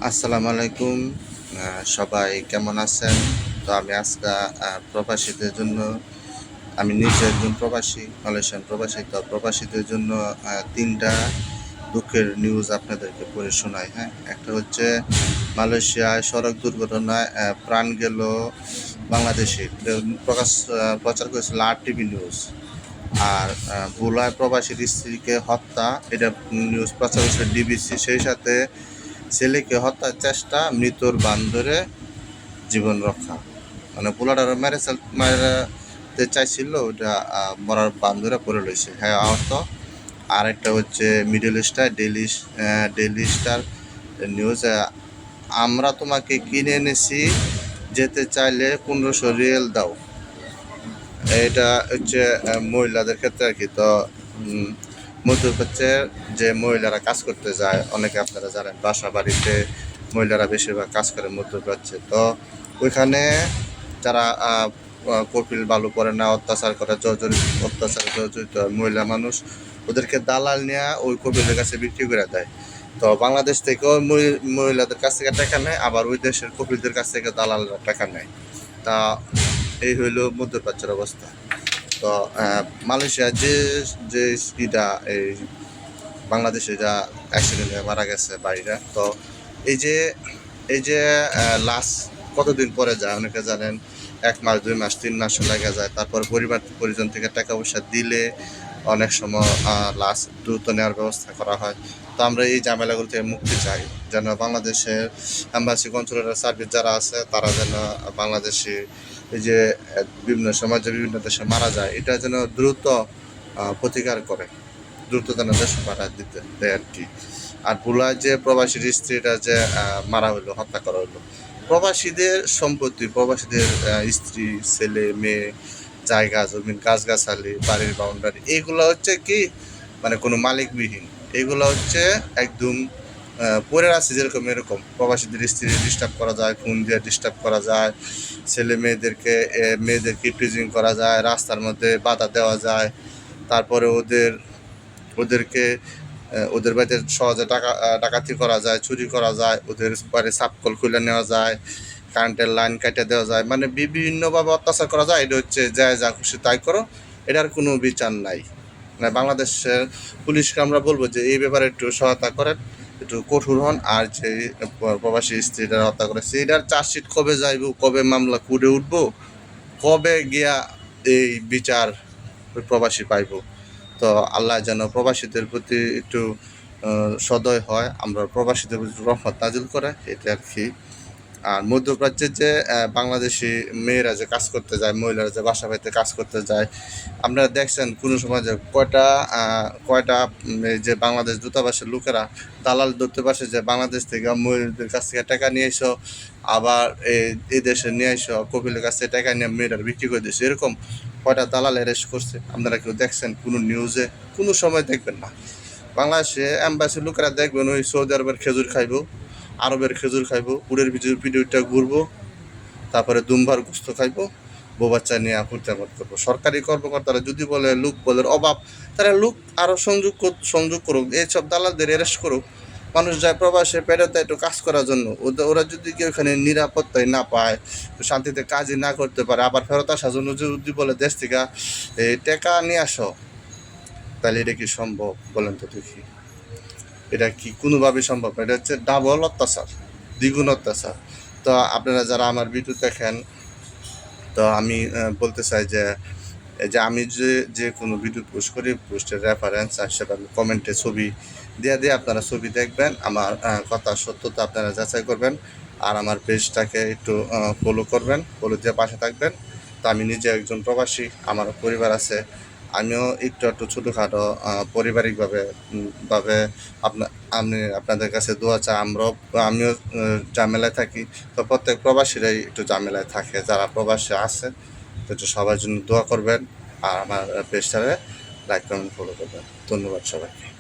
আসসালামু আলাইকুম। সবাই কেমন আছেন? তো আমি আজকে প্রবাসীদের জন্য, আমি নিজে একজন প্রবাসী, মালয়েশিয়ান প্রবাসী। তো প্রবাসীদের জন্য ৩টা দুঃখের নিউজ আপনাদেরকে পড়ে শোনাই। হ্যাঁ, একটা হচ্ছে মালয়েশিয়ায় সড়ক দুর্ঘটনায় প্রাণ গেল বাংলাদেশি। প্রচার করেছিল RTV নিউজ। আর ভোলায় প্রবাসীর স্ত্রীকে হত্যা, এটা নিউজ প্রচার করেছিল DBC। সেই সাথে ছেলেকে হত্যার চেষ্টা, মৃতর বান্ধরে জীবন রক্ষা। মানে পোলাটার মারাতে চাইছিল, ওটা মরার বান্ধরে পড়ে লইছে, হ্যাঁ আহত। আর একটা হচ্ছে middle star daily star news. আমরা তোমাকে কিনে এনেছি, যেতে চাইলে 1500 রিয়েল দাও। এটা হচ্ছে মহিলাদের ক্ষেত্রে আর কি। তো মধ্যপ্রাচ্যের যে মহিলারা কাজ করতে যায়, অনেকে আপনারা জানেন বাসা বাড়িতে মহিলারা বেশিরভাগ কাজ করে মধ্যপ্রাচ্যে। তো ওইখানে যারা কপিল বালু পরে না, অত্যাচার করে, অত্যাচারে জর্জরিত মহিলা মানুষ, ওদেরকে দালাল নিয়ে ওই কপিলের কাছে বিক্রি করে দেয়। তো বাংলাদেশ থেকেও মহিলাদের কাছ থেকে টাকা নেয়, আবার ওই দেশের কপিলদের কাছ থেকে দালালরা টাকা নেয়। তা এই হইল মধ্যপ্রাচ্যের অবস্থা। তো মালয়েশিয়া যে যে স্ত্রীটা এই বাংলাদেশে যা অ্যাক্সিডেন্টে মারা গেছে বাড়িটা, তো এই যে লাশ কতদিন পরে যায় অনেকে জানেন? 1 মাস, 2 মাস, 3 মাস লেগে যায়। তারপর পরিজন থেকে টাকা পয়সা দিলে অনেক সময় লাশ দ্রুত নেওয়ার ব্যবস্থা করা হয়। তো আমরা এই ঝামেলাগুলো থেকে মুক্তি চাই, যেন বাংলাদেশের এম্বাসি কনসুলেট সার্ভিস যারা আছে তারা যেন বাংলাদেশি এই যে বিভিন্ন সমাজে বিভিন্ন দেশে মারা যায়, এটা যেন দ্রুত প্রতিকার করে, দ্রুত যেন দেশে পাঠায় দিতে দেয় আর কি। আর ভোলায় যে প্রবাসীর স্ত্রীটা যে মারা হইলো, হত্যা করা হইলো, প্রবাসীদের সম্পত্তি, প্রবাসীদের স্ত্রী, ছেলে, মেয়ে, জায়গা জমিন, গাছগাছালি, বাড়ির বাউন্ডারি, এইগুলো হচ্ছে কি মানে কোনো মালিকবিহীন। এগুলো হচ্ছে একদম পড়ে আছে যেরকম এরকম। প্রবাসীদের স্ত্রী ডিস্টার্ব করা যায়, ফোন দিয়ে ডিস্টার্ব করা যায়, ছেলে মেয়েদেরকে ইপটিজিং করা যায়, রাস্তার মধ্যে বাধা দেওয়া যায়। তারপরে ওদেরকে ওদের বাড়িতে সহজে ডাকাতি করা যায়, চুরি করা যায়, ওদের বাড়ি সাপকল খুলে নেওয়া যায়, কারেন্টের লাইন কেটে দেওয়া যায়, মানে বিভিন্নভাবে অত্যাচার করা যায়। এটা হচ্ছে যা খুশি তাই করো, এটার কোনো বিচার নাই। মানে বাংলাদেশের পুলিশকে আমরা বলবো যে এই ব্যাপারে একটু সহায়তা করেন, একটু কঠোর হন। আর যে প্রবাসী স্ত্রীরা হত্যা করে, সেইটার চার্জশিট কবে যাইব, কবে মামলা করে উঠবো, কবে গিয়া এই বিচার ওই প্রবাসী পাইব। তো আল্লাহ যেন প্রবাসীদের প্রতি একটু সদয় হয়, আমরা প্রবাসীদের প্রতি রহমত নাজিল করে, এটা আর কি। আর মধ্যপ্রাচ্যের যে বাংলাদেশি মেয়েরা যে কাজ করতে যায়, মহিলারা যে বাসা বাড়িতে কাজ করতে যায়, আপনারা দেখছেন কোনো সময় যে কয়টা এই যে বাংলাদেশ দূতাবাসের লোকেরা দালাল ধরতে পারছে যে বাংলাদেশ থেকে মহিলাদের কাছ থেকে টাকা নিয়ে এসো, আবার এই দেশে নিয়ে এসো, কপিলের কাছ থেকে টাকা নিয়ে মেয়েরা বিক্রি করে দিয়েছে, এরকম কয়টা দালাল অ্যারেস্ট করছে আপনারা কেউ দেখছেন? কোনো নিউজে কোনো সময় দেখবেন না। বাংলাদেশে এম্বাসির লোকেরা দেখবেন ওই সৌদি আরবের খেজুর খাইব, আরবের খেজুর খাইবো, উড়ের ভিডিওটা ঘুরবো, তারপরে দুমবার গোস্ত খাইবো, বউ বাচ্চা নিয়ে ফুর্তামত করবো। সরকারি কর্মকর্তারা যদি বলে লোক বলের অভাব, তারা লোক আরও সংযোগ করুক, এইসব দালালদের অ্যারেস্ট করুক। মানুষ যায় প্রবাসে পেটেতে একটু কাজ করার জন্য, ওরা যদি কেউ এখানে নিরাপত্তায় না পায়, শান্তিতে কাজই না করতে পারে, আবার ফেরত আসার জন্য যদি বলে দেশ থেকে টাকা নিয়ে আসো, তাহলে এটা কি সম্ভব বলেন তো দেখি? এটা কি কোনোভাবেই সম্ভব? এটা হচ্ছে ডাবল অত্যাচার, দ্বিগুণ অত্যাচার। তো আপনারা যারা আমার ভিডিও দেখেন, তো আমি বলতে চাই যে আমি যে কোনো ভিডিও পোস্ট করি, পোস্টের রেফারেন্স সেটা কমেন্টে ছবি দিয়ে আপনারা ছবি দেখবেন, আমার কথা সত্যতা আপনারা যাচাই করবেন। আর আমার পেজটাকে একটু ফলো করবেন, ফলো দিয়ে পাশে থাকবেন। তো আমি নিজে একজন প্রবাসী, আমারও পরিবার আছে, আমিও একটু ছোটোখাটো পারিবারিকভাবে আমি আপনাদের কাছে দোয়া চাই। আমিও ঝামেলায় থাকি। তো প্রত্যেক প্রবাসীরাই একটু ঝামেলায় থাকে, যারা প্রবাসী আছে, তো একটু সবার জন্য দোয়া করবেন। আর আমার পেজটারে লাইক কমেন্ট ফলো করবেন। ধন্যবাদ সবাইকে।